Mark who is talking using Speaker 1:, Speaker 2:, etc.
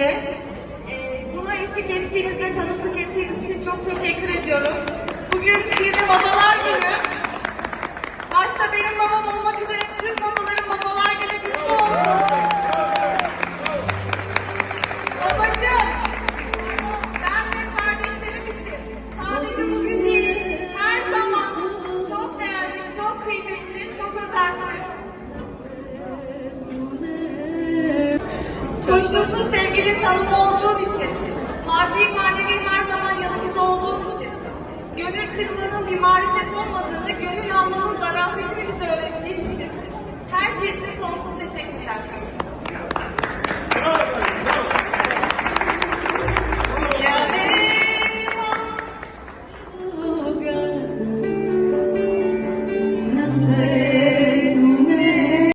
Speaker 1: öncelikle. Buna eşlik ettiğiniz ve tanıklık ettiğiniz için çok teşekkür ediyorum. Bugün bir de babalar günü. Başta benim babam olmak üzere tüm babaların babalar günü kutlu olsun. Babacığım, ben ve kardeşlerim için sadece bugün değil, her zaman çok değerli, çok kıymetli, çok özelsin. Koşulsuz sevgili tanımı olduğun için, maddi manevi her zaman yanımızda olduğun için, gönül kırmanın bir marifet olmadığını, gönül almanın zarafetini bize öğrettiğin için, her şey için sonsuz teşekkürler. Nasıl